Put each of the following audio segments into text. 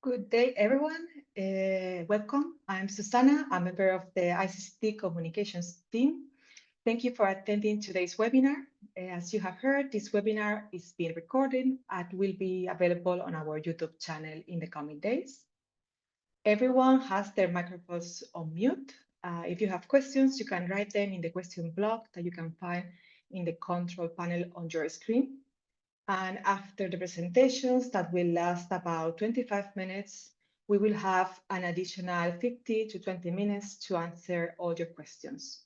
Good day, everyone. Welcome. I'm Susana, a member of the ICCT Communications team. Thank you for attending today's webinar. As you have heard, this webinar is being recorded and will be available on our YouTube channel in the coming days. Everyone has their microphones on mute. If you have questions, you can write them in the question block that you can find in the control panel on your screen. And after the presentations that will last about 25 minutes, we will have an additional 50 to 20 minutes to answer all your questions.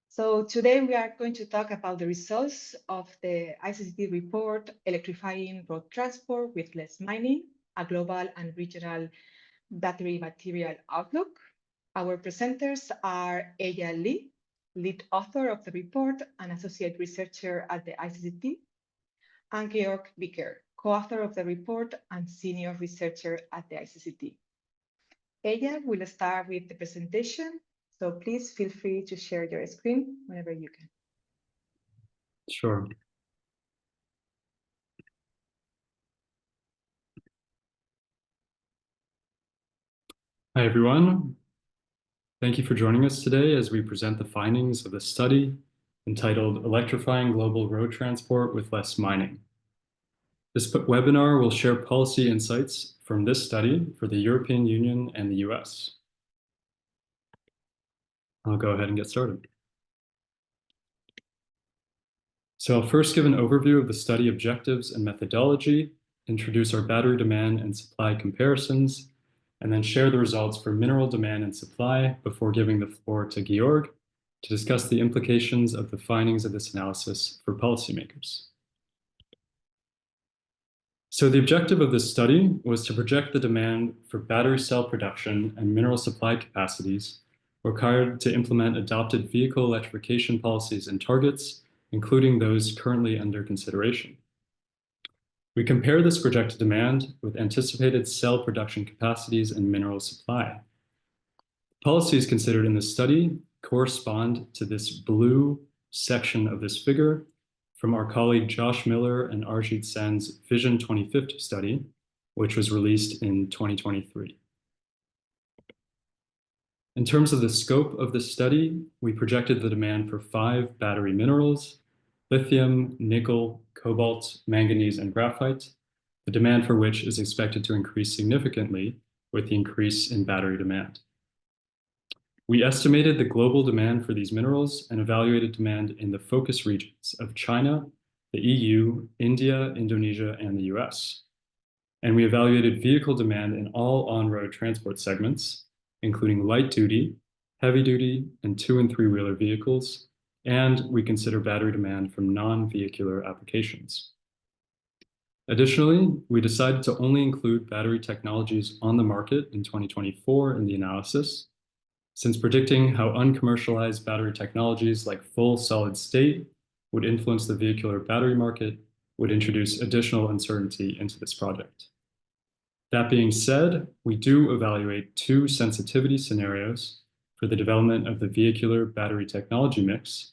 So today we are going to talk about the results of the ICCT report, Electrifying Road Transport with Less Mining, a Global and Regional Battery Material Outlook. Our presenters are Eyal, lead author of the report and associate researcher at the ICCT, and Georg Bieker, co-author of the report and senior researcher at the ICCT. Eyal will start with the presentation, so please feel free to share your screen whenever you can. Sure. Hi, everyone. Thank you for joining us today as we present the findings of the study entitled Electrifying Global Road Transport with Less Mining. This webinar will share policy insights from this study for the European Union and the US. I'll go ahead and get started. So I'll first give an overview of the study objectives and methodology, introduce our battery demand and supply comparisons, and then share the results for mineral demand and supply before giving the floor to Georg to discuss the implications of the findings of this analysis for policymakers. So the objective of this study was to project the demand for battery cell production and mineral supply capacities required to implement adopted vehicle electrification policies and targets, including those currently under consideration. We compare this projected demand with anticipated cell production capacities and mineral supply. Policies considered in this study correspond to this blue section of this figure from our colleague Josh Miller and Arjit Sen's Vision 2050 study, which was released in 2023. In terms of the scope of the study, we projected the demand for 5 battery minerals: lithium, nickel, cobalt, manganese, and graphite, the demand for which is expected to increase significantly with the increase in battery demand. We estimated the global demand for these minerals and evaluated demand in the focus regions of China, the EU, India, Indonesia, and the US. And we evaluated vehicle demand in all on-road transport segments, including light-duty, heavy-duty, and 2- and 3-wheeler vehicles, and we consider battery demand from non-vehicular applications. Additionally, we decided to only include battery technologies on the market in 2024 in the analysis, since predicting how uncommercialized battery technologies like full solid state would influence the vehicular battery market would introduce additional uncertainty into this project. That being said, we do evaluate 2 sensitivity scenarios for the development of the vehicular battery technology mix,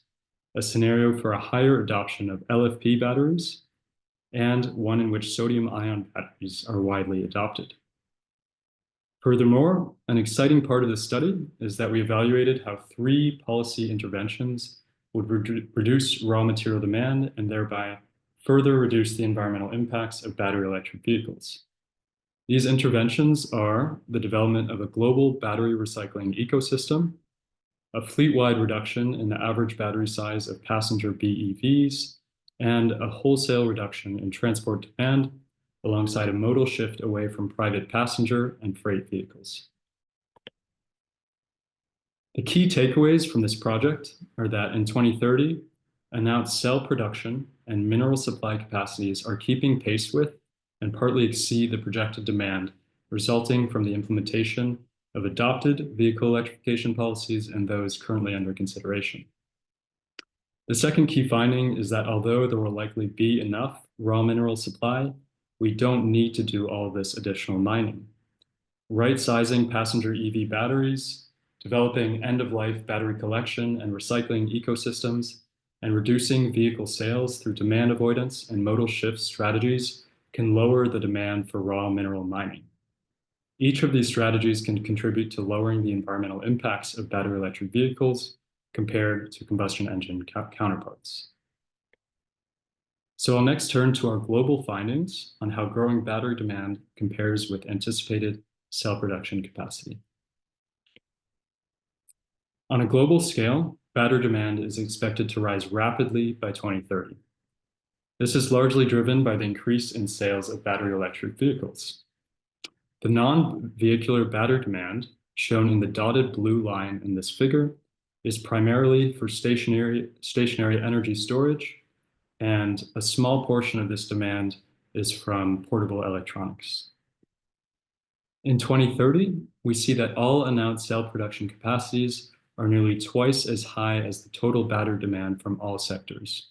a scenario for a higher adoption of LFP batteries, and one in which sodium-ion batteries are widely adopted. Furthermore, an exciting part of the study is that we evaluated how 3 policy interventions would reduce raw material demand and thereby further reduce the environmental impacts of battery electric vehicles. These interventions are the development of a global battery recycling ecosystem, a fleet-wide reduction in the average battery size of passenger BEVs, and a wholesale reduction in transport demand alongside a modal shift away from private passenger and freight vehicles. The key takeaways from this project are that in 2030, announced cell production and mineral supply capacities are keeping pace with and partly exceed the projected demand resulting from the implementation of adopted vehicle electrification policies and those currently under consideration. The second key finding is that although there will likely be enough raw mineral supply, we don't need to do all this additional mining. Right-sizing passenger EV batteries, developing end-of-life battery collection and recycling ecosystems, and reducing vehicle sales through demand avoidance and modal shift strategies can lower the demand for raw mineral mining. Each of these strategies can contribute to lowering the environmental impacts of battery electric vehicles compared to combustion engine counterparts. So I'll next turn to our global findings on how growing battery demand compares with anticipated cell production capacity. On a global scale, battery demand is expected to rise rapidly by 2030. This is largely driven by the increase in sales of battery electric vehicles. The non-vehicular battery demand, shown in the dotted blue line in this figure, is primarily for stationary energy storage, and a small portion of this demand is from portable electronics. In 2030, we see that all announced cell production capacities are nearly twice as high as the total battery demand from all sectors.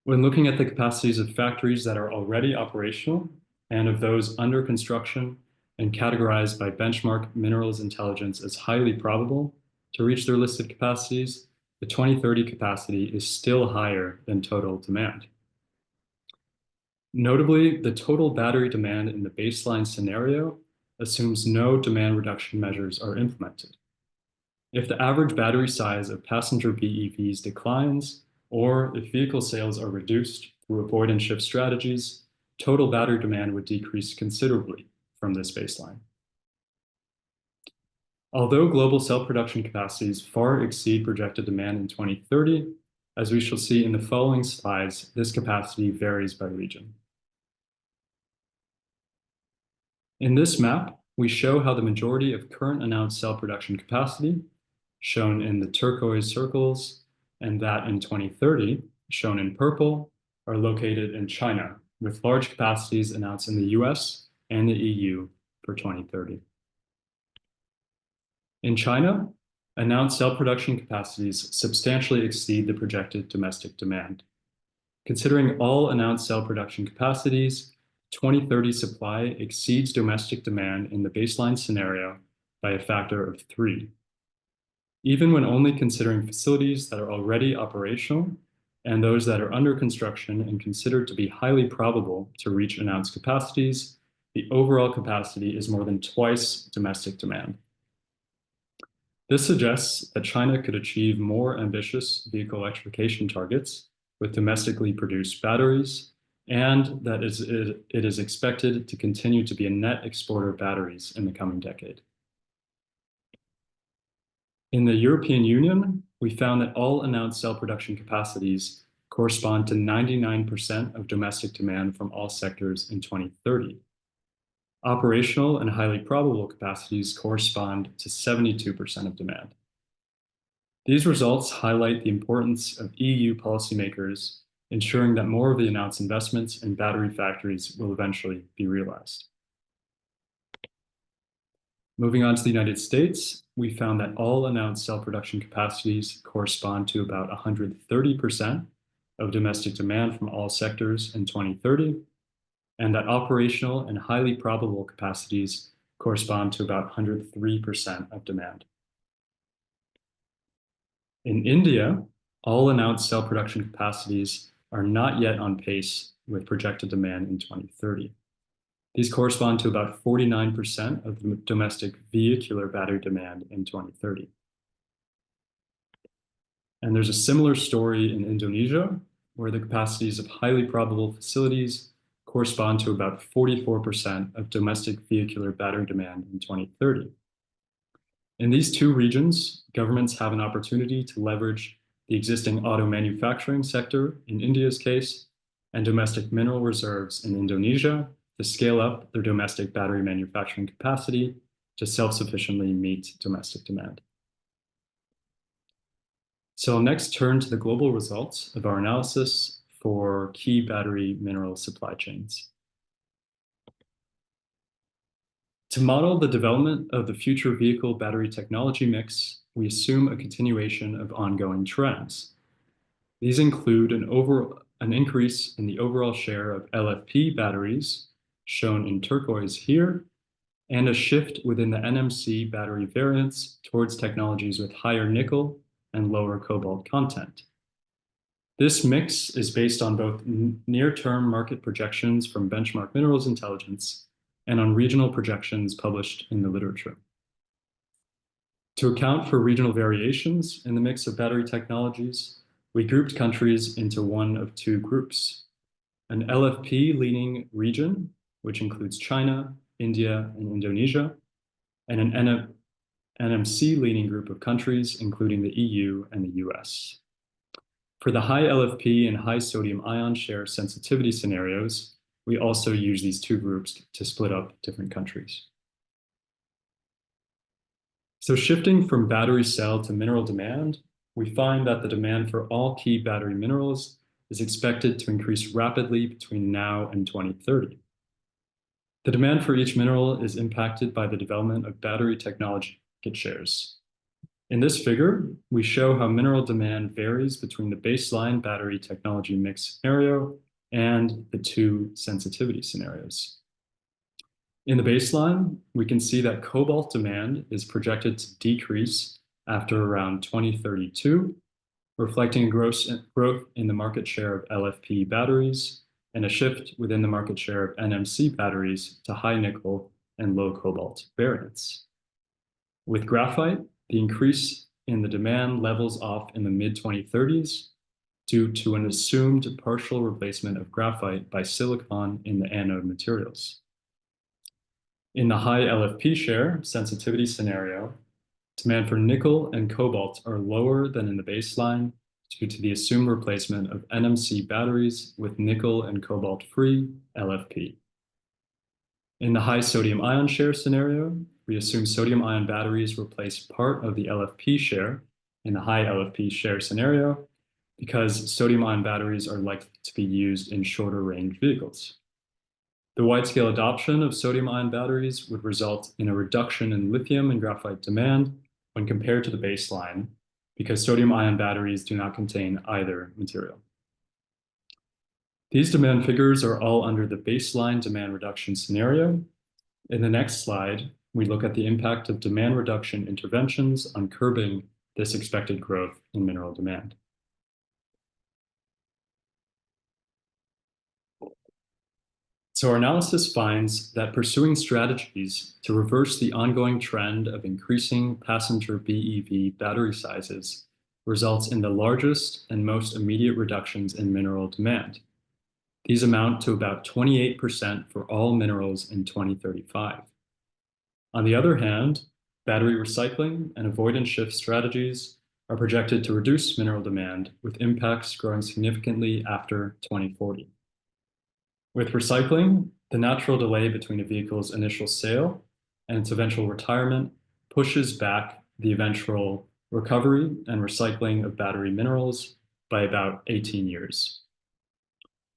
When looking at the capacities of factories that are already operational and of those under construction and categorized by Benchmark Minerals Intelligence as highly probable to reach their listed capacities, the 2030 capacity is still higher than total demand. Notably, the total battery demand in the baseline scenario assumes no demand reduction measures are implemented. If the average battery size of passenger BEVs declines, or if vehicle sales are reduced through avoid and shift strategies, total battery demand would decrease considerably from this baseline. Although global cell production capacities far exceed projected demand in 2030, as we shall see in the following slides, this capacity varies by region. In this map, we show how the majority of current announced cell production capacity, shown in the turquoise circles, and that in 2030, shown in purple, are located in China, with large capacities announced in the US and the EU for 2030. In China, announced cell production capacities substantially exceed the projected domestic demand. Considering all announced cell production capacities, 2030 supply exceeds domestic demand in the baseline scenario by a factor of 3. Even when only considering facilities that are already operational and those that are under construction and considered to be highly probable to reach announced capacities, the overall capacity is more than twice domestic demand. This suggests that China could achieve more ambitious vehicle electrification targets with domestically produced batteries, and that it is expected to continue to be a net exporter of batteries in the coming decade. In the European Union, we found that all announced cell production capacities correspond to 99% of domestic demand from all sectors in 2030. Operational and highly probable capacities correspond to 72% of demand. These results highlight the importance of EU policymakers ensuring that more of the announced investments in battery factories will eventually be realized. Moving on to the United States, we found that all announced cell production capacities correspond to about 130% of domestic demand from all sectors in 2030, and that operational and highly probable capacities correspond to about 103% of demand. In India, all announced cell production capacities are not yet on pace with projected demand in 2030. These correspond to about 49% of the domestic vehicular battery demand in 2030. And there's a similar story in Indonesia, where the capacities of highly probable facilities correspond to about 44% of domestic vehicular battery demand in 2030. In these two regions, governments have an opportunity to leverage the existing auto manufacturing sector in India's case, and domestic mineral reserves in Indonesia to scale up their domestic battery manufacturing capacity to self-sufficiently meet domestic demand. So I'll next turn to the global results of our analysis for key battery mineral supply chains. To model the development of the future vehicle battery technology mix, we assume a continuation of ongoing trends. These include an increase in the overall share of LFP batteries, shown in turquoise here, and a shift within the NMC battery variants towards technologies with higher nickel and lower cobalt content. This mix is based on both near-term market projections from Benchmark Minerals Intelligence and on regional projections published in the literature. To account for regional variations in the mix of battery technologies, we grouped countries into one of two groups: an LFP-leaning region, which includes China, India, and Indonesia, and an NMC-leaning group of countries, including the EU and the US. For the high LFP and high sodium ion share sensitivity scenarios, we also use these two groups to split up different countries. So shifting from battery cell to mineral demand, we find that the demand for all key battery minerals is expected to increase rapidly between now and 2030. The demand for each mineral is impacted by the development of battery technology market shares. In this figure, we show how mineral demand varies between the baseline battery technology mix scenario and the two sensitivity scenarios. In the baseline, we can see that cobalt demand is projected to decrease after around 2032, reflecting growth in the market share of LFP batteries and a shift within the market share of NMC batteries to high nickel and low cobalt variants. With graphite, the increase in the demand levels off in the mid-2030s due to an assumed partial replacement of graphite by silicon in the anode materials. In the high LFP share sensitivity scenario, demand for nickel and cobalt are lower than in the baseline due to the assumed replacement of NMC batteries with nickel and cobalt-free LFP. In the high sodium ion share scenario, we assume sodium ion batteries replace part of the LFP share in the high LFP share scenario because sodium ion batteries are likely to be used in shorter range vehicles. The wide-scale adoption of sodium-ion batteries would result in a reduction in lithium and graphite demand when compared to the baseline, because sodium-ion batteries do not contain either material. These demand figures are all under the baseline demand reduction scenario. In the next slide, we look at the impact of demand reduction interventions on curbing this expected growth in mineral demand. So our analysis finds that pursuing strategies to reverse the ongoing trend of increasing passenger BEV battery sizes results in the largest and most immediate reductions in mineral demand. These amount to about 28% for all minerals in 2035. On the other hand, battery recycling and avoidance shift strategies are projected to reduce mineral demand, with impacts growing significantly after 2040. With recycling, the natural delay between a vehicle's initial sale and its eventual retirement pushes back the eventual recovery and recycling of battery minerals by about 18 years.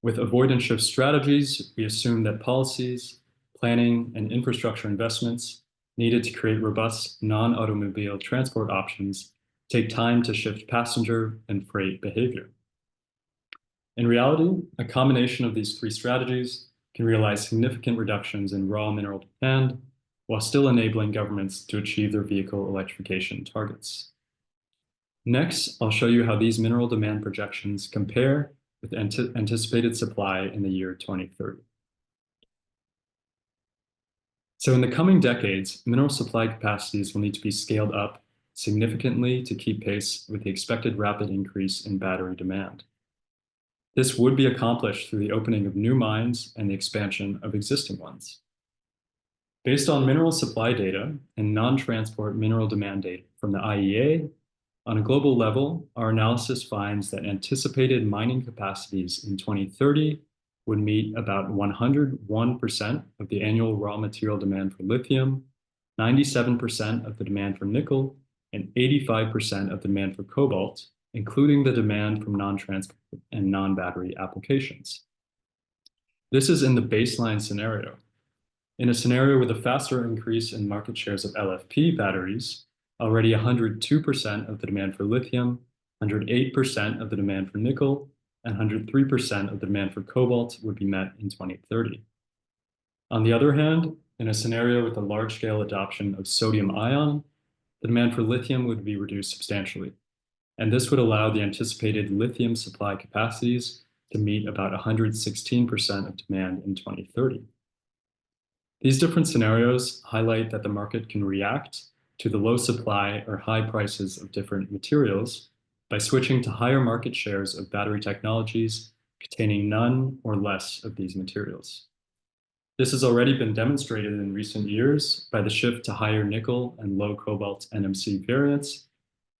With avoidance shift strategies, we assume that policies, planning, and infrastructure investments needed to create robust non-automobile transport options take time to shift passenger and freight behavior. In reality, a combination of these three strategies can realize significant reductions in raw mineral demand while still enabling governments to achieve their vehicle electrification targets. Next, I'll show you how these mineral demand projections compare with anticipated supply in the year 2030. So in the coming decades, mineral supply capacities will need to be scaled up significantly to keep pace with the expected rapid increase in battery demand. This would be accomplished through the opening of new mines and the expansion of existing ones. Based on mineral supply data and non-transport mineral demand data from the IEA, on a global level, our analysis finds that anticipated mining capacities in 2030 would meet about 101% of the annual raw material demand for lithium, 97% of the demand for nickel, and 85% of the demand for cobalt, including the demand from non-transport and non-battery applications. This is in the baseline scenario. In a scenario with a faster increase in market shares of LFP batteries, already 102% of the demand for lithium, 108% of the demand for nickel, and 103% of the demand for cobalt would be met in 2030. On the other hand, in a scenario with a large-scale adoption of sodium ion, the demand for lithium would be reduced substantially, and this would allow the anticipated lithium supply capacities to meet about 116% of demand in 2030. These different scenarios highlight that the market can react to the low supply or high prices of different materials by switching to higher market shares of battery technologies containing none or less of these materials. This has already been demonstrated in recent years by the shift to higher nickel and low cobalt NMC variants,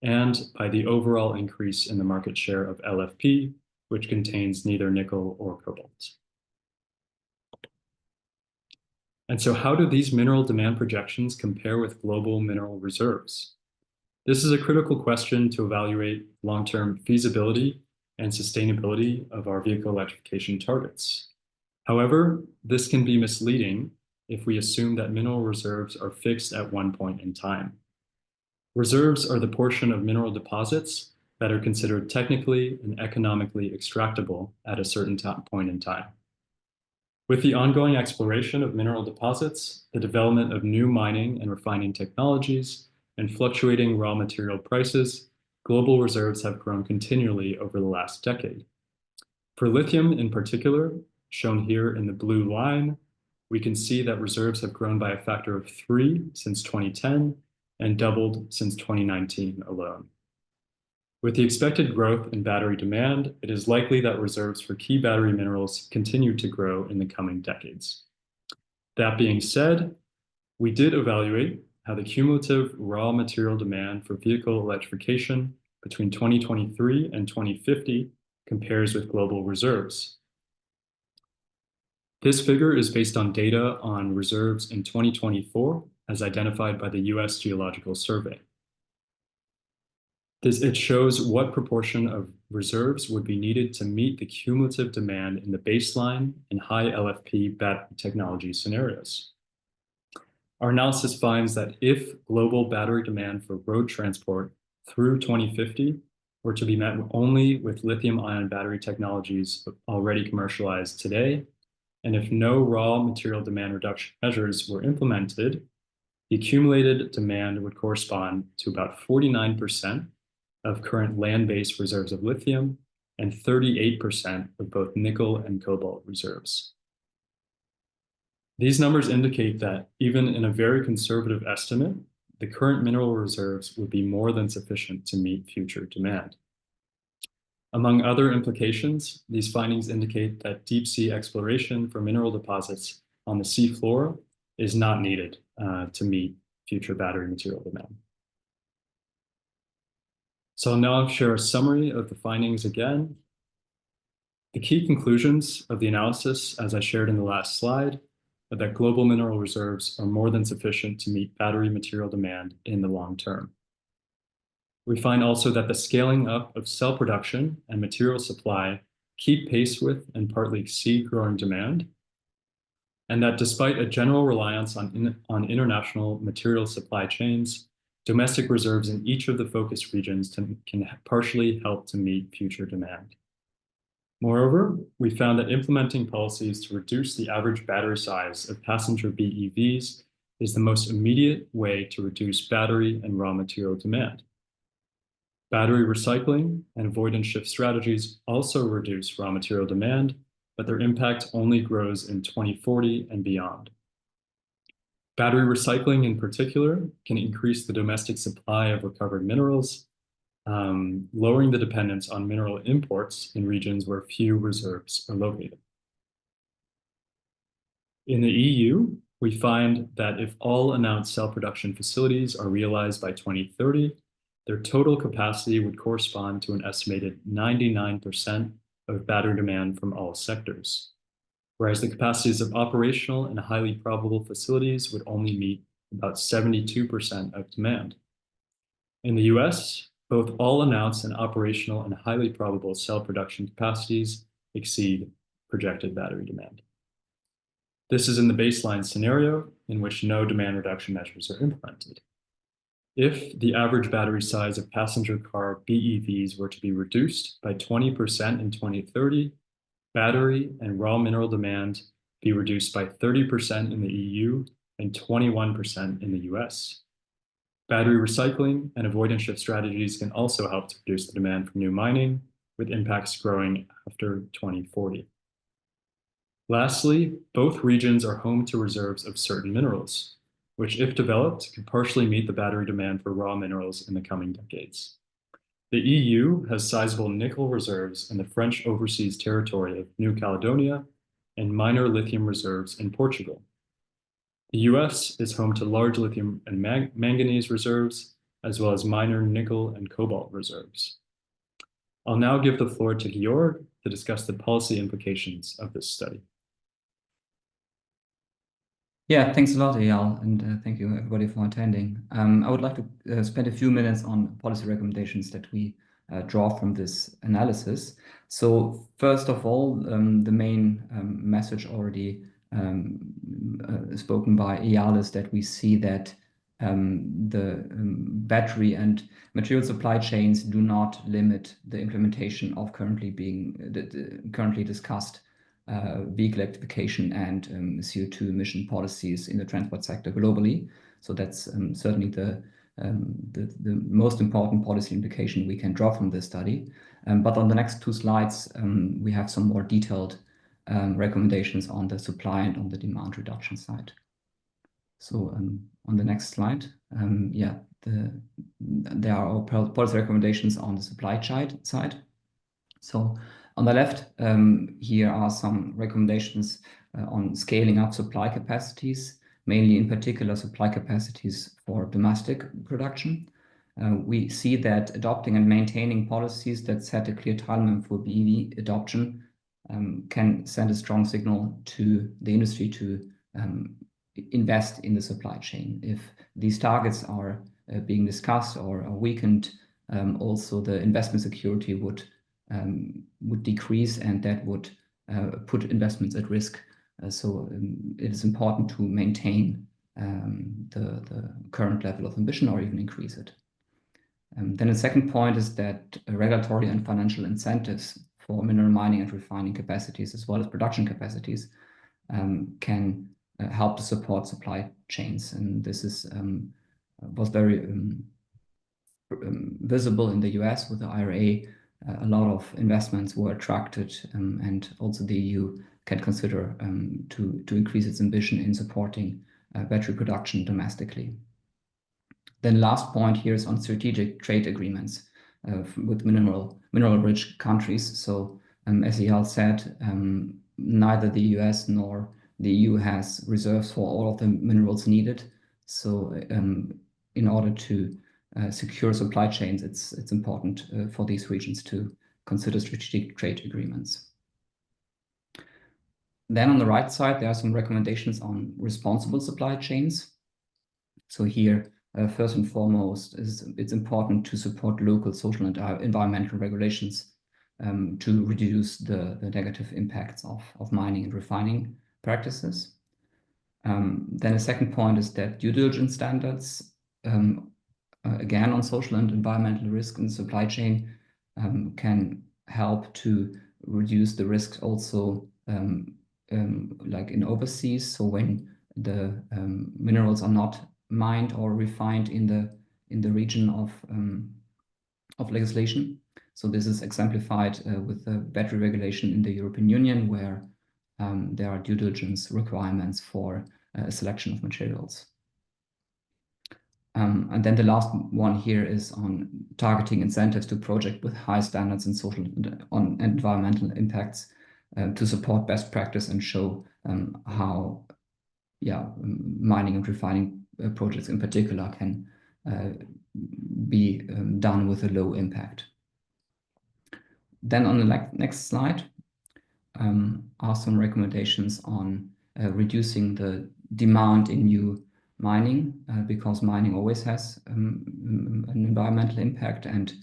and by the overall increase in the market share of LFP, which contains neither nickel or cobalt. And so how do these mineral demand projections compare with global mineral reserves? This is a critical question to evaluate long-term feasibility and sustainability of our vehicle electrification targets. However, this can be misleading if we assume that mineral reserves are fixed at one point in time. Reserves are the portion of mineral deposits that are considered technically and economically extractable at a certain point in time. With the ongoing exploration of mineral deposits, the development of new mining and refining technologies, and fluctuating raw material prices, global reserves have grown continually over the last decade. For lithium in particular, shown here in the blue line, we can see that reserves have grown by a factor of 3 since 2010 and doubled since 2019 alone. With the expected growth in battery demand, it is likely that reserves for key battery minerals continue to grow in the coming decades. That being said, we did evaluate how the cumulative raw material demand for vehicle electrification between 2023 and 2050 compares with global reserves. This figure is based on data on reserves in 2024 as identified by the US Geological Survey. It shows what proportion of reserves would be needed to meet the cumulative demand in the baseline and high LFP battery technology scenarios. Our analysis finds that if global battery demand for road transport through 2050 were to be met only with lithium-ion battery technologies already commercialized today, and if no raw material demand reduction measures were implemented, the accumulated demand would correspond to about 49% of current land-based reserves of lithium and 38% of both nickel and cobalt reserves. These numbers indicate that even in a very conservative estimate, the current mineral reserves would be more than sufficient to meet future demand. Among other implications, these findings indicate that deep sea exploration for mineral deposits on the seafloor is not needed to meet future battery material demand. So I'll now share a summary of the findings again. The key conclusions of the analysis, as I shared in the last slide, are that global mineral reserves are more than sufficient to meet battery material demand in the long term. We find also that the scaling up of cell production and material supply keep pace with and partly exceed growing demand, and that despite a general reliance on international material supply chains, domestic reserves in each of the focus regions can partially help to meet future demand. Moreover, we found that implementing policies to reduce the average battery size of passenger BEVs is the most immediate way to reduce battery and raw material demand. Battery recycling and avoidance shift strategies also reduce raw material demand, but their impact only grows in 2040 and beyond. Battery recycling in particular can increase the domestic supply of recovered minerals, lowering the dependence on mineral imports in regions where few reserves are located. In the EU, we find that if all announced cell production facilities are realized by 2030, their total capacity would correspond to an estimated 99% of battery demand from all sectors, whereas the capacities of operational and highly probable facilities would only meet about 72% of demand. In the US, both all announced and operational and highly probable cell production capacities exceed projected battery demand. This is in the baseline scenario in which no demand reduction measures are implemented. If the average battery size of passenger car BEVs were to be reduced by 20% in 2030, battery and raw mineral demand be reduced by 30% in the EU and 21% in the US. Battery recycling and avoidance shift strategies can also help to reduce the demand for new mining, with impacts growing after 2040. Lastly, both regions are home to reserves of certain minerals, which, if developed, could partially meet the battery demand for raw minerals in the coming decades. The EU has sizable nickel reserves in the French overseas territory of New Caledonia and minor lithium reserves in Portugal. The US is home to large lithium and manganese reserves, as well as minor nickel and cobalt reserves. I'll now give the floor to Georg to discuss the policy implications of this study. Yeah, thanks a lot, Eyal, and thank you everybody for attending. I would like to spend a few minutes on policy recommendations that we draw from this analysis. So first of all, the main message already spoken by Eyal is that we see that the battery and material supply chains do not limit the implementation of currently discussed vehicle electrification and CO2 emission policies in the transport sector globally. So that's certainly the most important policy implication we can draw from this study. But on the next two slides, we have some more detailed recommendations on the supply and on the demand reduction side. So on the next slide, there are our policy recommendations on the supply side. So on the left, here are some recommendations on scaling up supply capacities, mainly in particular supply capacities for domestic production. We see that adopting and maintaining policies that set a clear timeline for BEV adoption can send a strong signal to the industry to invest in the supply chain. If these targets are being discussed or are weakened, also the investment security would decrease, and that would put investments at risk. So it is important to maintain the current level of ambition or even increase it. Then the second point is that regulatory and financial incentives for mineral mining and refining capacities, as well as production capacities, can help to support supply chains. And this was very visible in the US with the IRA. A lot of investments were attracted, and also the EU can consider to increase its ambition in supporting battery production domestically. Then last point here is on strategic trade agreements with mineral-rich countries. So as Eyal said, neither the US nor the EU has reserves for all of the minerals needed. So in order to secure supply chains, it's important for these regions to consider strategic trade agreements. Then on the right side, there are some recommendations on responsible supply chains. So here, first and foremost, it's important to support local social and environmental regulations to reduce the negative impacts of mining and refining practices. Then a second point is that due diligence standards, again on social and environmental risk in the supply chain, can help to reduce the risks also like in overseas. So when the minerals are not mined or refined in the region of legislation. So this is exemplified with the battery regulation in the European Union, where there are due diligence requirements for a selection of materials. And then the last one here is on targeting incentives to projects with high standards in social and environmental impacts to support best practice and show how mining and refining projects in particular can be done with a low impact. Then on the next slide are some recommendations on reducing the demand in new mining, because mining always has an environmental impact. And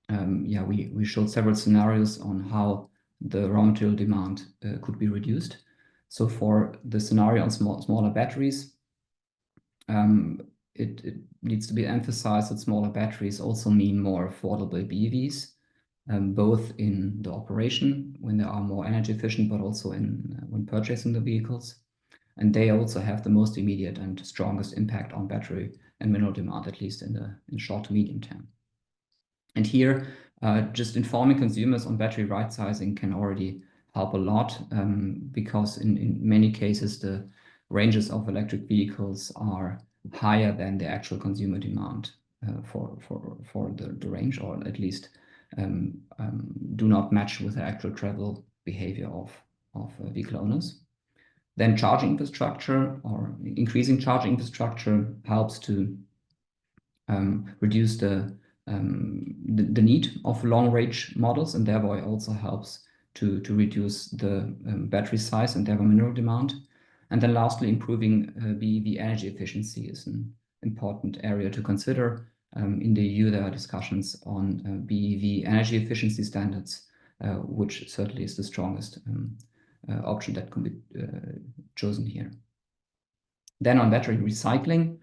we showed several scenarios on how the raw material demand could be reduced. So for the scenario on smaller batteries, it needs to be emphasized that smaller batteries also mean more affordable BEVs, both in the operation when they are more energy efficient, but also when purchasing the vehicles. And they also have the most immediate and strongest impact on battery and mineral demand, at least in the short to medium term. And here, just informing consumers on battery right sizing can already help a lot because in many cases the ranges of electric vehicles are higher than the actual consumer demand for the range, or at least do not match with the actual travel behavior of vehicle owners. Then charging infrastructure or increasing charging infrastructure helps to reduce the need of long-range models, and thereby also helps to reduce the battery size and thereby mineral demand. And then lastly, improving BEV energy efficiency is an important area to consider. In the EU, there are discussions on BEV energy efficiency standards, which certainly is the strongest option that can be chosen here. Then on battery recycling,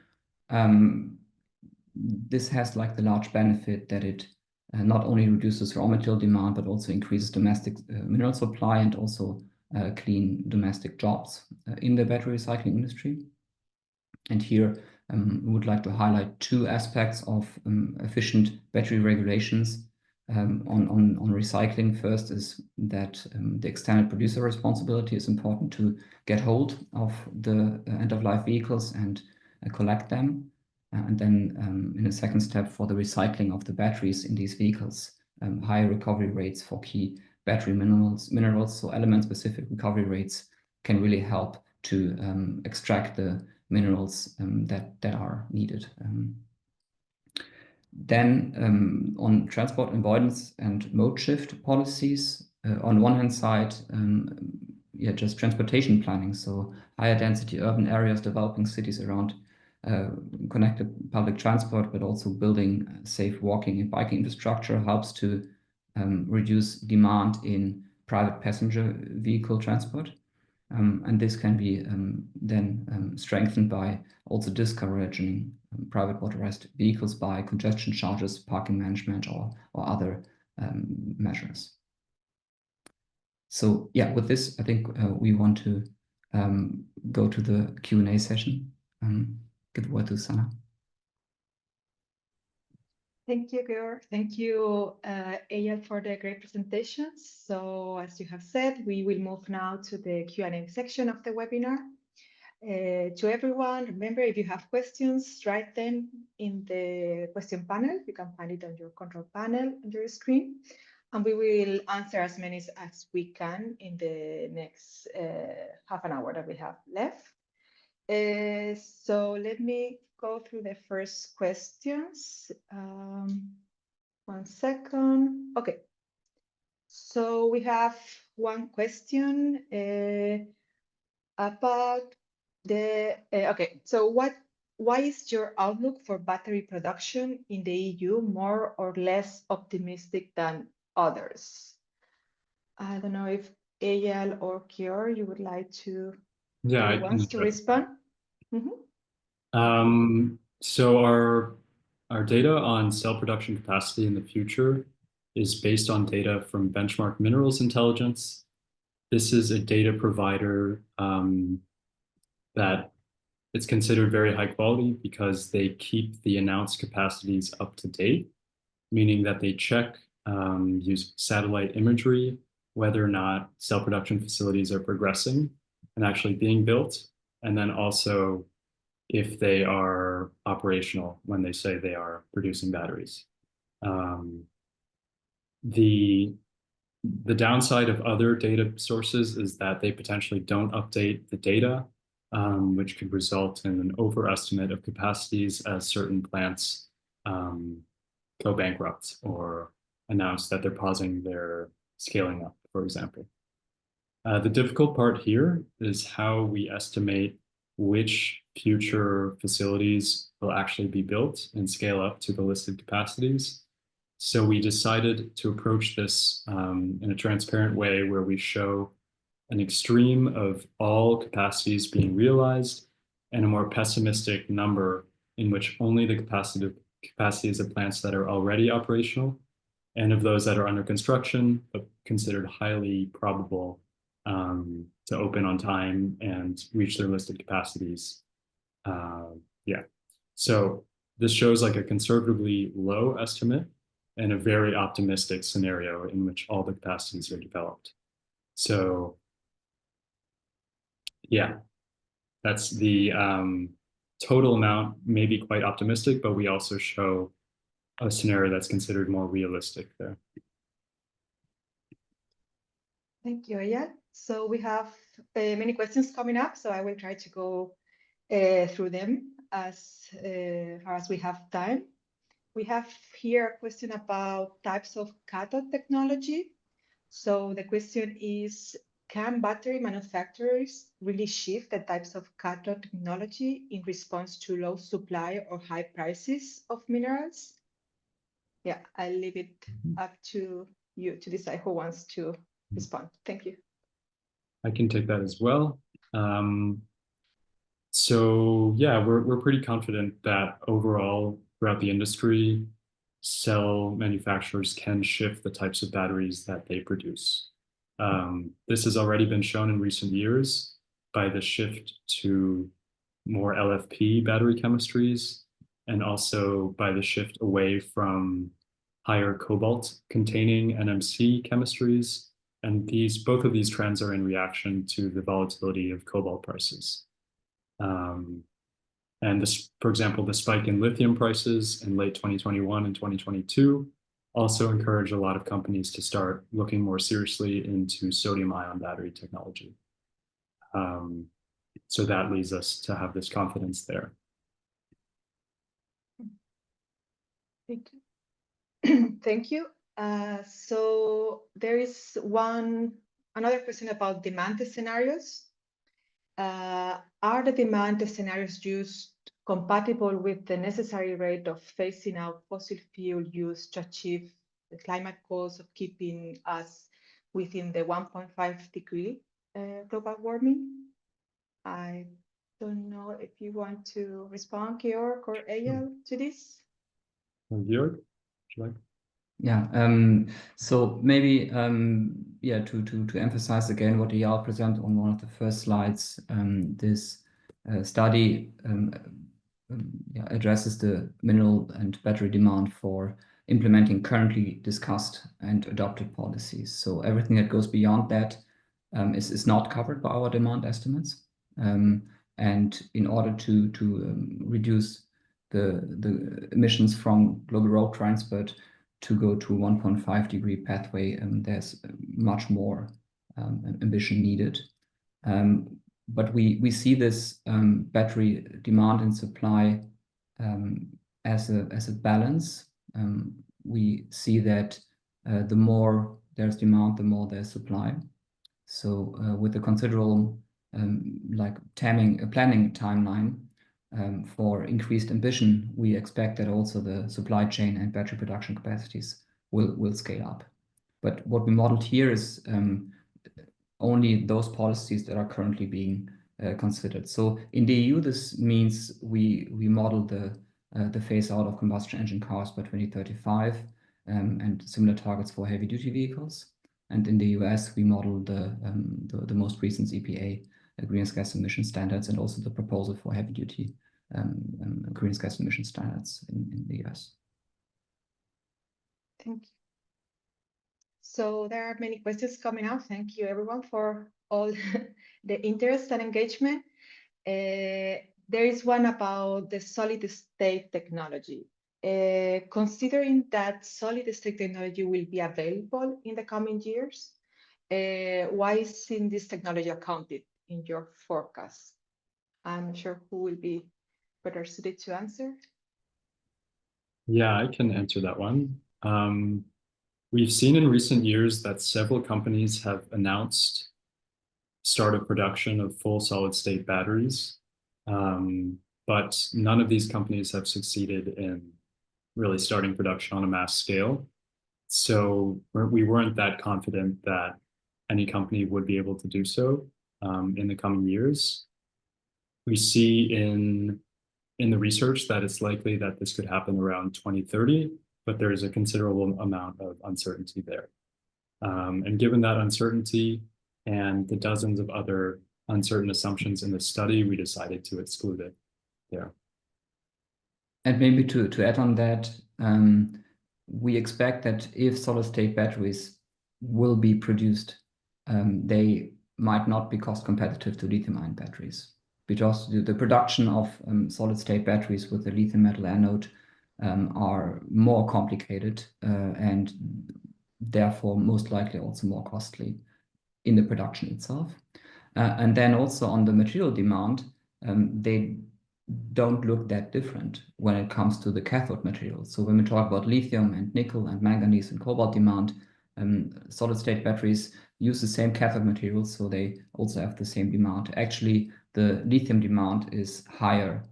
this has like the large benefit that it not only reduces raw material demand, but also increases domestic mineral supply and also clean domestic jobs in the battery recycling industry. And here we would like to highlight two aspects of efficient battery regulations on recycling. First is that the extended producer responsibility is important to get hold of the end-of-life vehicles and collect them. And then in a second step, for the recycling of the batteries in these vehicles, higher recovery rates for key battery minerals, so element-specific recovery rates can really help to extract the minerals that are needed. Then on transport avoidance and mode shift policies, on one hand side, just transportation planning, so higher density urban areas, developing cities around connected public transport, but also building safe walking and biking infrastructure helps to reduce demand in private passenger vehicle transport. And this can be then strengthened by also discouraging private motorized vehicles by congestion charges, parking management, or other measures. So yeah, with this, I think we want to go to the Q&A session. Give the word to Sana. Thank you, Georg. Thank you, Eyal, for the great presentations. So as you have said, we will move now to the Q&A section of the webinar. To everyone, remember, if you have questions, write them in the question panel. You can find it on your control panel on your screen. And we will answer as many as we can in the next half an hour that we have left. So let me go through the first questions. 1 second. Okay. So we have one question about the, okay. So why is your outlook for battery production in the EU more or less optimistic than others? I don't know if Eyal or Georg, you would like to, wants to respond? Mm-hmm. So our data on cell production capacity in the future is based on data from Benchmark Minerals Intelligence. This is a data provider that it's considered very high quality because they keep the announced capacities up to date, meaning that they check, use satellite imagery, whether or not cell production facilities are progressing and actually being built, and then also if they are operational when they say they are producing batteries. The downside of other data sources is that they potentially don't update the data, which could result in an overestimate of capacities as certain plants go bankrupt or announce that they're pausing their scaling up, for example. The difficult part here is how we estimate which future facilities will actually be built and scale up to the listed capacities. So we decided to approach this in a transparent way where we show an extreme of all capacities being realized and a more pessimistic number in which only the capacities of plants that are already operational and of those that are under construction, but considered highly probable to open on time and reach their listed capacities. So this shows like a conservatively low estimate and a very optimistic scenario in which all the capacities are developed. So yeah, that's the total amount may be quite optimistic, but we also show a scenario that's considered more realistic there. Thank you, Eyal. So we have many questions coming up, so I will try to go through them as far as we have time. We have here a question about types of cathode technology. So the question is, can battery manufacturers really shift the types of cathode technology in response to low supply or high prices of minerals? Yeah, I'll leave it up to you to decide who wants to respond. Thank you. I can take that as well. So yeah, we're pretty confident that overall throughout the industry, cell manufacturers can shift the types of batteries that they produce. This has already been shown in recent years by the shift to more LFP battery chemistries, and also by the shift away from higher cobalt containing NMC chemistries. And both of these trends are in reaction to the volatility of cobalt prices. And this, for example, the spike in lithium prices in late 2021 and 2022 also encouraged a lot of companies to start looking more seriously into sodium-ion battery technology. So that leads us to have this confidence there. Thank you. Thank you. So there is another question about demand scenarios. Are the demand scenarios used compatible with the necessary rate of phasing out fossil fuel use to achieve the climate goals of keeping us within the 1.5 degree global warming? I don't know if you want to respond, Georg or Eyal, to this. Georg, would you like? Yeah, so maybe yeah, to emphasize again what Eyal presented on one of the first slides, this study yeah, addresses the mineral and battery demand for implementing currently discussed and adopted policies. So everything that goes beyond that is not covered by our demand estimates. And in order to reduce the emissions from global road transport to go to 1.5 degree pathway, there's much more ambition needed. But we see this battery demand and supply as a balance. We see that the more there's demand, the more there's supply. So with a considerable like planning timeline for increased ambition, we expect that also the supply chain and battery production capacities will scale up. But what we modeled here is only those policies that are currently being considered. So in the EU, this means we model the phase out of combustion engine cars by 2035 and similar targets for heavy duty vehicles. And in the US, we model the most recent EPA greenhouse gas emission standards and also the proposal for heavy duty greenhouse gas emission standards in the US. Thank you. So there are many questions coming out. Thank you everyone for all the interest and engagement. There is one about the solid state technology. Considering that solid state technology will be available in the coming years, why isn't this technology accounted in your forecast? I'm not sure who will be better suited to answer. Yeah, I can answer that one. We've seen in recent years that several companies have announced start of production of full solid state batteries, but none of these companies have succeeded in really starting production on a mass scale. So we weren't that confident that any company would be able to do so in the coming years. We see in the research that it's likely that this could happen around 2030, but there is a considerable amount of uncertainty there. And given that uncertainty and the dozens of other uncertain assumptions in the study, we decided to exclude it there. And maybe to add on that, we expect that if solid state batteries will be produced they might not be cost competitive to lithium-ion batteries, because the production of solid-state batteries with the lithium metal anode are more complicated and therefore most likely also more costly in the production itself. And then also on the material demand, they don't look that different when it comes to the cathode materials. So when we talk about lithium and nickel and manganese and cobalt demand, solid-state batteries use the same cathode materials, so they also have the same demand. Actually, the lithium demand is higher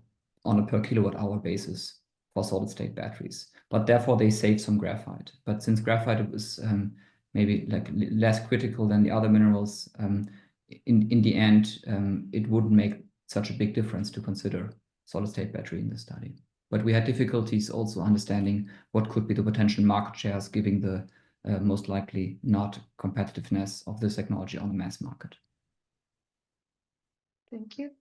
on a per kilowatt hour basis for solid-state batteries, but therefore they save some graphite. But since graphite is maybe like less critical than the other minerals, in the end, it wouldn't make such a big difference to consider solid-state battery in the study. But we had difficulties also understanding what could be the potential market shares, giving the most likely not competitiveness of this technology on the mass market. Thank you.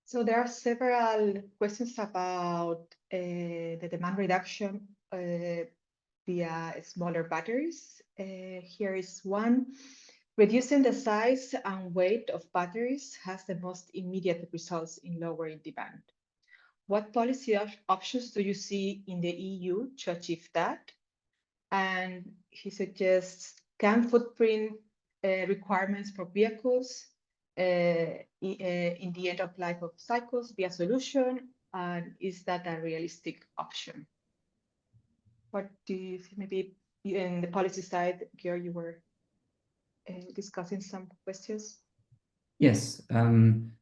So there are several questions about the demand reduction via smaller batteries. Here is one. Reducing the size and weight of batteries has the most immediate results in lowering demand. What policy options do you see in the EU to achieve that? And he suggests, can footprint requirements for vehicles in the end of life of cycles be a solution? And is that a realistic option? What do you think? Maybe in the policy side, Georg, you were discussing some questions. Yes,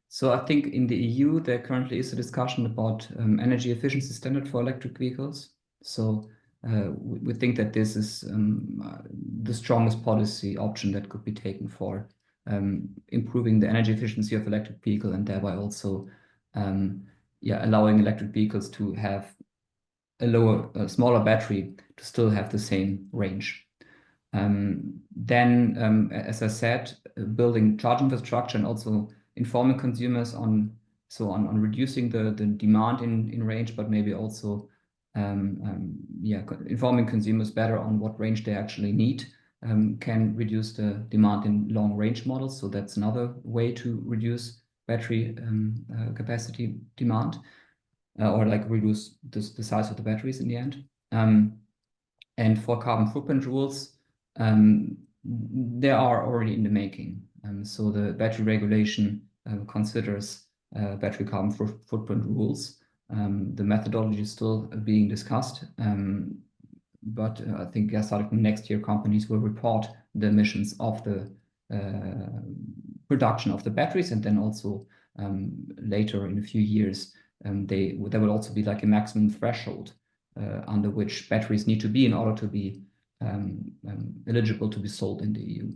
so I think in the EU there currently is a discussion about energy efficiency standard for electric vehicles. So we think that this is the strongest policy option that could be taken for improving the energy efficiency of electric vehicle, and thereby also allowing electric vehicles to have a smaller battery to still have the same range. Then, as I said, building charging infrastructure and also informing consumers on reducing the demand in range, but maybe also informing consumers better on what range they actually need can reduce the demand in long range models. So that's another way to reduce battery capacity demand, or like reduce the size of the batteries in the end. And for carbon footprint rules, they are already in the making. So the battery regulation considers battery carbon footprint rules. The methodology is still being discussed, but I think starting next year, companies will report the emissions of the production of the batteries, and then also later in a few years, there will also be like a maximum threshold under which batteries need to be in order to be eligible to be sold in the EU.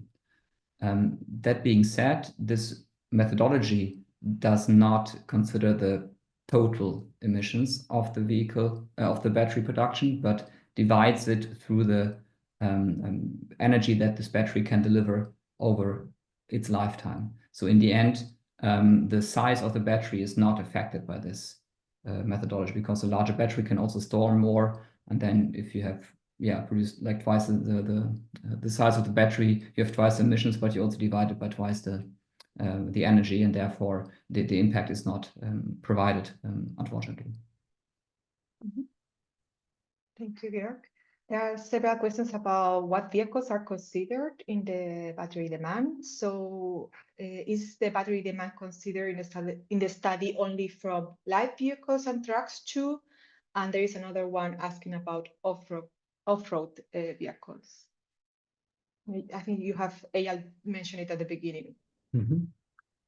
That being said, this methodology does not consider the total emissions of the vehicle, of the battery production, but divides it through the energy that this battery can deliver over its lifetime. So in the end, the size of the battery is not affected by this methodology, because a larger battery can also store more. And then if you have produced like twice the size of the battery, you have twice the emissions, but you also divide it by twice the energy, and therefore the impact is not provided, unfortunately. Mm-hmm. Thank you, Georg. There are several questions about what vehicles are considered in the battery demand. So is the battery demand considered in the study only from light vehicles and trucks too? And there is another one asking about off-road vehicles. I think you have Eyal mentioned it at the beginning. Mm-hmm.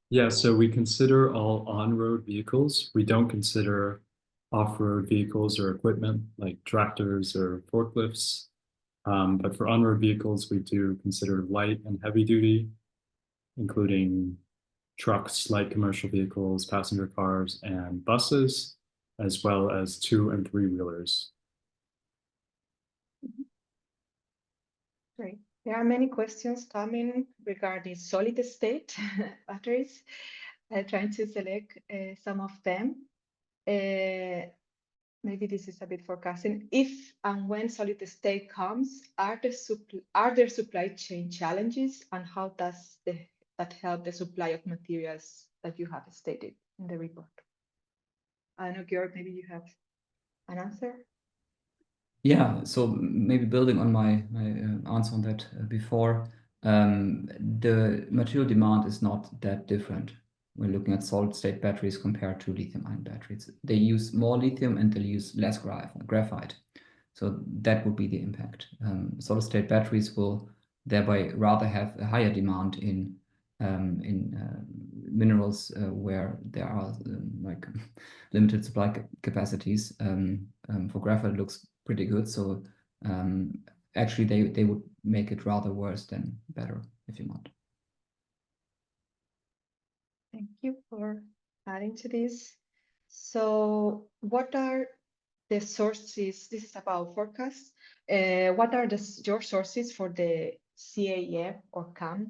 Yeah, so we consider all on-road vehicles. We don't consider off-road vehicles or equipment like tractors or forklifts. But for on-road vehicles, we do consider light and heavy duty, including trucks, light commercial vehicles, passenger cars, and buses, as well as 2- and 3-wheelers. Great. There are many questions coming regarding solid-state batteries. I'm trying to select some of them. maybe this is a bit forecasting. If and when solid state comes, are there supply chain challenges, and how does that help the supply of materials that you have stated in the report? I don't know, Georg, maybe you have an answer? Yeah, so maybe building on my answer on that before, the material demand is not that different when looking at solid-state batteries compared to lithium-ion batteries. They use more lithium and they'll use less graphite. So that would be the impact. Solid-state batteries will thereby rather have a higher demand in minerals where there are like limited supply capacities. For graphite, it looks pretty good. So actually, they would make it rather worse than better, if you want. Thank you for adding to this. So what are the sources? This is about forecasts. What are your sources for the CAF or CAM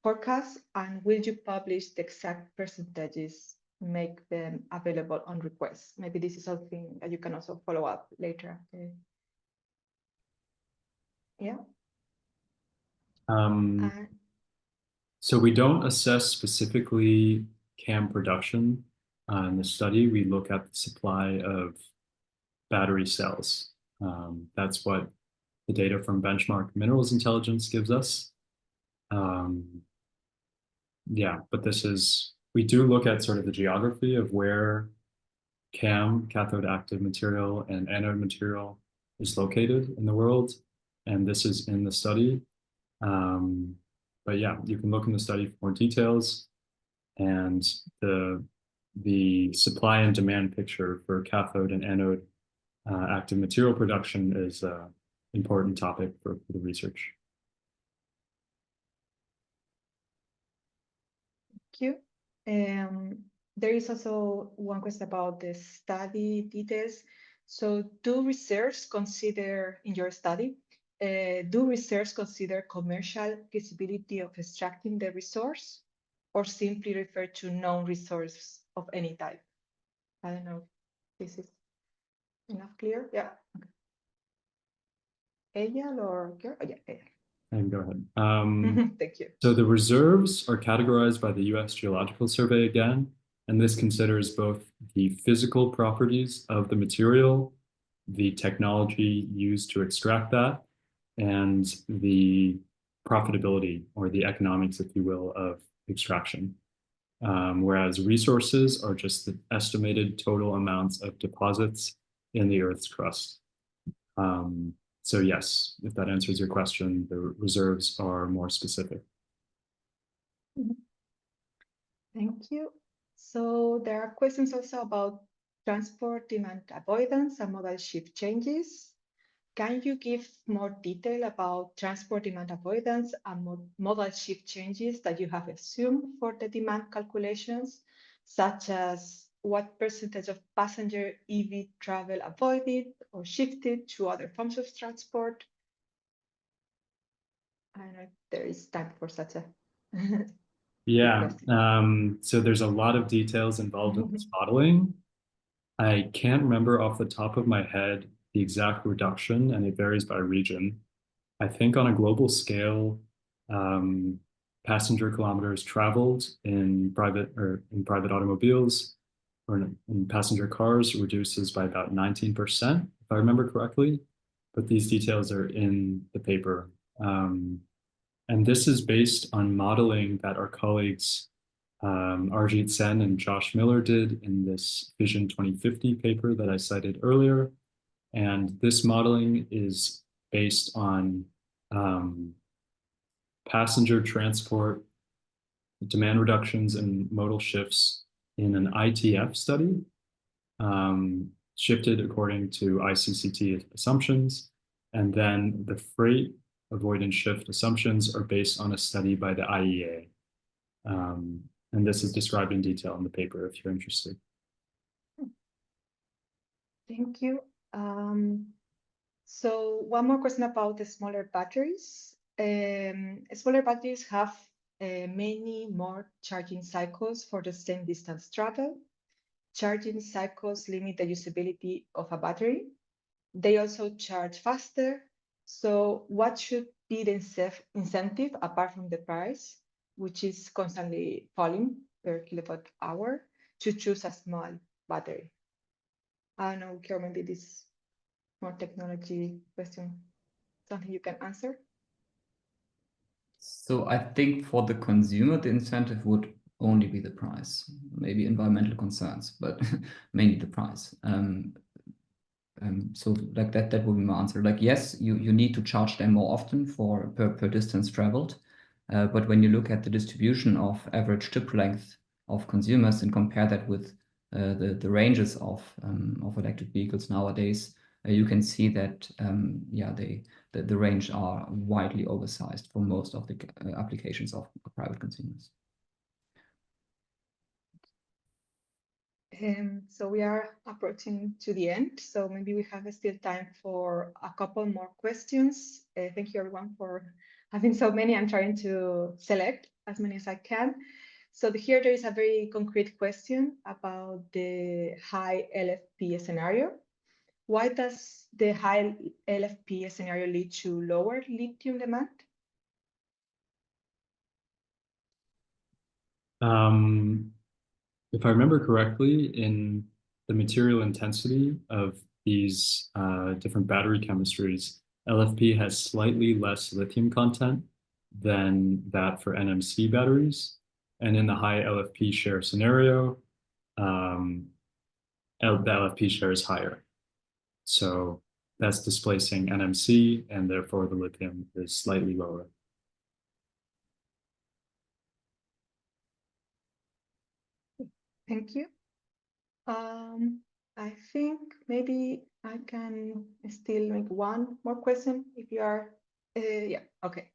forecast, and will you publish the exact percentages, make them available on request? Maybe this is something that you can also follow up later. Yeah. So we don't assess specifically CAM production in the study. We look at the supply of battery cells. That's what the data from Benchmark Minerals Intelligence gives us. Yeah, but we do look at sort of the geography of where CAM, cathode active material, and anode material is located in the world. And this is in the study. But yeah, you can look in the study for more details. And the supply and demand picture for cathode and anode active material production is an important topic for the research. Thank you. There is also one question about the study details. So do research consider, in your study, do research consider commercial feasibility of extracting the resource, or simply refer to known resource of any type? I don't know if this is enough clear. Yeah. Okay. Eyal or Georg? Oh, yeah, Eyal. And go ahead. Thank you. So the reserves are categorized by the US Geological Survey again, and this considers both the physical properties of the material, the technology used to extract that, and the profitability or the economics, if you will, of extraction. Whereas resources are just the estimated total amounts of deposits in the Earth's crust. So yes, if that answers your question, the reserves are more specific. Thank you. So there are questions also about transport demand avoidance and modal shift changes. Can you give more detail about transport demand avoidance and modal shift changes that you have assumed for the demand calculations, such as what percentage of passenger EV travel avoided or shifted to other forms of transport? I don't know if there is time for such a Yeah, so there's a lot of details involved in this modeling. I can't remember off the top of my head the exact reduction, and it varies by region. I think on a global scale, passenger kilometers traveled in private automobiles or in passenger cars reduces by about 19%, if I remember correctly. But these details are in the paper. And this is based on modeling that our colleagues Arjit Sen and Josh Miller did in this Vision 2050 paper that I cited earlier. And this modeling is based on passenger transport demand reductions and modal shifts in an ITF study, shifted according to ICCT assumptions. And then the freight avoidance shift assumptions are based on a study by the IEA. And this is described in detail in the paper if you're interested. Thank you. So one more question about the smaller batteries. Smaller batteries have many more charging cycles for the same distance travel. charging cycles limit the usability of a battery. They also charge faster. So what should be the incentive apart from the price, which is constantly falling per kilowatt hour, to choose a small battery? I don't know, Georg, maybe this more technology question, something you can answer? So I think for the consumer, the incentive would only be the price, maybe environmental concerns, but mainly the price. So like that would be my answer. Like, yes, you need to charge them more often for per distance traveled. But when you look at the distribution of average trip length of consumers and compare that with the ranges of electric vehicles nowadays, you can see that the range are widely oversized for most of the applications of private consumers. So we are approaching to the end, so maybe we have still time for a couple more questions. Thank you everyone for having so many. I'm trying to select as many as I can. So here there is a very concrete question about the high LFP scenario. Why does the high LFP scenario lead to lower lithium demand? If I remember correctly, in the material intensity of these different battery chemistries, LFP has slightly less lithium content than that for NMC batteries. And in the high LFP share scenario, the LFP share is higher. So that's displacing NMC, and therefore the lithium is slightly lower. Thank you. I think maybe I can still make one more question if you are, yeah, okay.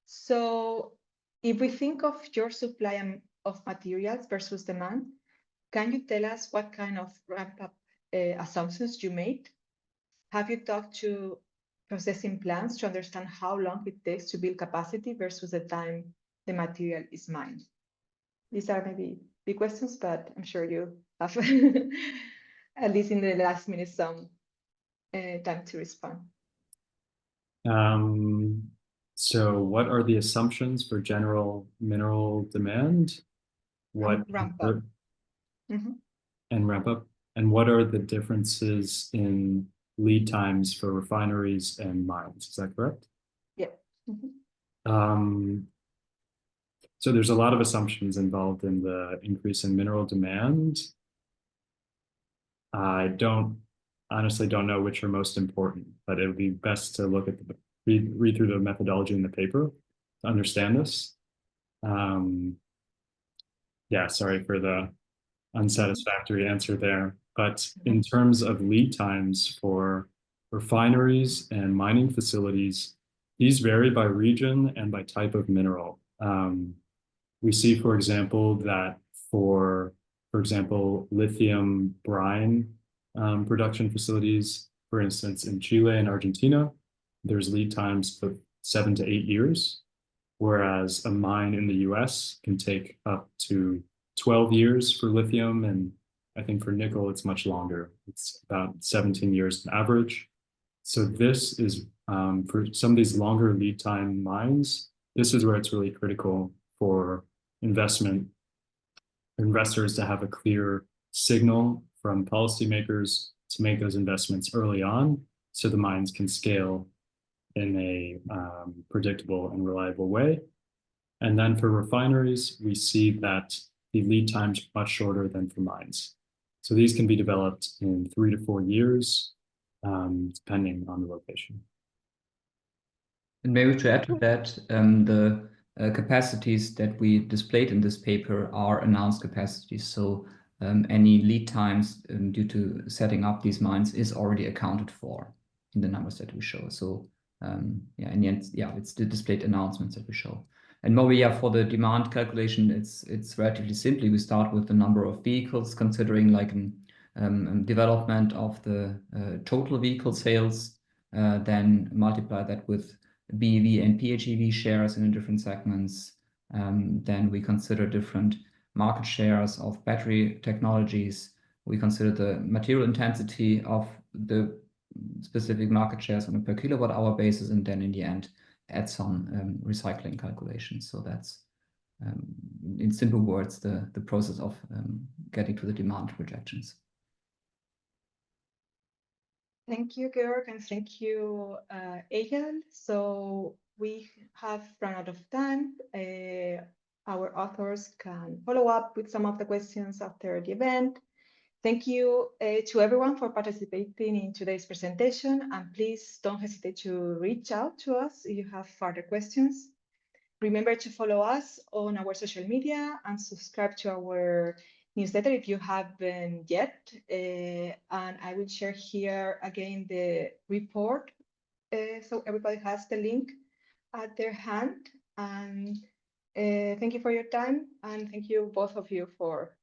So if we think of your supply of materials versus demand, can you tell us what kind of ramp-up assumptions you made? Have you talked to processing plants to understand how long it takes to build capacity versus the time the material is mined? These are maybe big questions, but I'm sure you have, at least in the last minute, some time to respond. So what are the assumptions for general mineral demand? What ramp up. And ramp up? And what are the differences in lead times for refineries and mines? Is that correct? Yeah. So there's a lot of assumptions involved in the increase in mineral demand. I honestly don't know which are most important, but it would be best to look at read through the methodology in the paper to understand this. Yeah, sorry for the unsatisfactory answer there. But in terms of lead times for refineries and mining facilities, these vary by region and by type of mineral. We see, for example, that for example, lithium brine production facilities, for instance, in Chile and Argentina, there's lead times of 7 to 8 years, whereas a mine in the US can take up to 12 years for lithium, and I think for nickel, it's much longer. It's about 17 years on average. So this is, for some of these longer lead time mines, this is where it's really critical for investors to have a clear signal from policymakers to make those investments early on so the mines can scale in a predictable and reliable way. And then for refineries, we see that the lead times are much shorter than for mines. So these can be developed in 3 to 4 years, depending on the location. And maybe to add to that, the capacities that we displayed in this paper are announced capacities. So any lead times due to setting up these mines is already accounted for in the numbers that we show. So yeah, in the end, yeah, it's the displayed announcements that we show. And maybe, yeah, for the demand calculation, it's relatively simply. We start with the number of vehicles, considering like development of the total vehicle sales, then multiply that with BEV and PHEV shares in the different segments. Then we consider different market shares of battery technologies, We consider the material intensity of the specific market shares on a per kilowatt hour basis, and then in the end add some recycling calculations. So that's in simple words the process of getting to the demand projections. Thank you, Georg, and thank you, Eyal. So we have run out of time. Our authors can follow up with some of the questions after the event. Thank you to everyone for participating in today's presentation, and please don't hesitate to reach out to us if you have further questions. Remember to follow us on our social media and subscribe to our newsletter if you haven't yet. And I will share here again the report, so everybody has the link at their hand. And thank you for your time, and thank you both of you for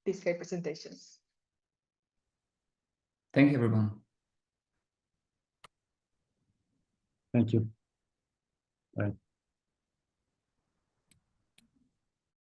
these great presentations. Thank you, everyone. Thank you.